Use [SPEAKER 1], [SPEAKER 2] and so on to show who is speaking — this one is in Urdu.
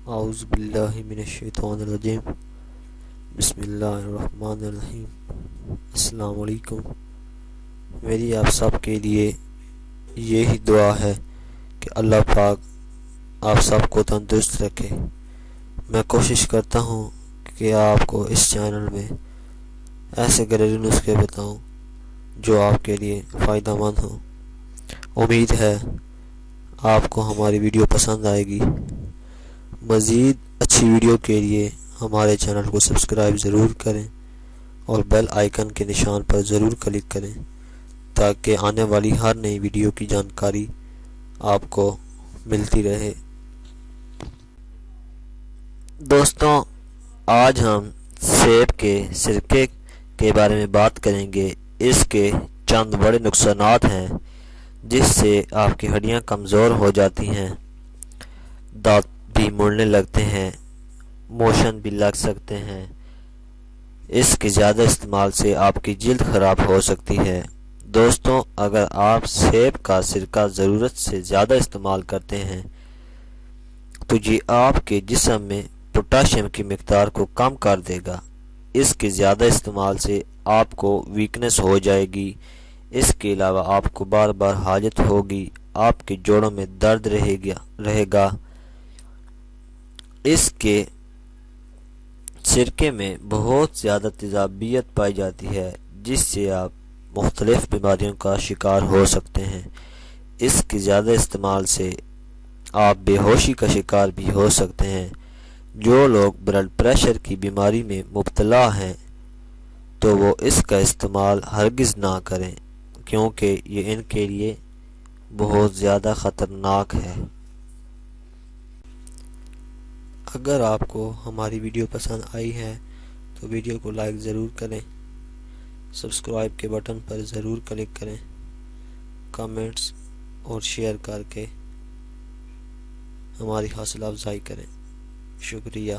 [SPEAKER 1] اعوذ باللہ من الشیطان الرجیم بسم اللہ الرحمن الرحیم۔ السلام علیکم۔ میری آپ سب کے لیے یہی دعا ہے کہ اللہ پاک آپ سب کو تندرست رکھے۔ میں کوشش کرتا ہوں کہ آپ کو اس چینل میں ایسے گھریلو نسخے بتاؤں جو آپ کے لیے فائدہ مند ہوں۔ امید ہے آپ کو ہماری ویڈیو پسند آئے گی۔ مزید اچھی ویڈیو کے لیے ہمارے چینل کو سبسکرائب ضرور کریں اور بیل آئیکن کے نشان پر ضرور کلک کریں تاکہ آنے والی ہر نئی ویڈیو کی جانکاری آپ کو ملتی رہے۔ دوستوں، آج ہم سیب کے سرکے کے بارے میں بات کریں گے۔ اس کے چند بڑے نقصانات ہیں جس سے آپ کی ہڈیاں کمزور ہو جاتی ہیں، دانت بھی مڑنے لگتے ہیں، موشن بھی لگ سکتے ہیں۔ اس کے زیادہ استعمال سے آپ کی جلد خراب ہو سکتی ہے۔ دوستوں، اگر آپ سیب کا سرکہ ضرورت سے زیادہ استعمال کرتے ہیں تو یہ آپ کے جسم میں پوٹاشیم کی مقدار کو کم کر دے گا۔ اس کے زیادہ استعمال سے آپ کو ویکنس ہو جائے گی۔ اس کے علاوہ آپ کو بار بار حاجت ہوگی، آپ کے جوڑوں میں درد رہے گا۔ اس کے سرکے میں بہت زیادہ تیزابیت پائی جاتی ہے جس سے آپ مختلف بیماریوں کا شکار ہو سکتے ہیں۔ اس کے زیادہ استعمال سے آپ بے ہوشی کا شکار بھی ہو سکتے ہیں۔ جو لوگ بلڈ پریشر کی بیماری میں مبتلا ہیں تو وہ اس کا استعمال ہرگز نہ کریں کیونکہ یہ ان کے لیے بہت زیادہ خطرناک ہے۔ اگر آپ کو ہماری ویڈیو پسند آئی ہے تو ویڈیو کو لائک ضرور کریں، سبسکرائب کے بٹن پر ضرور کلک کریں، کمنٹس اور شیئر کر کے ہماری حوصلہ افزائی کریں۔ شکریہ۔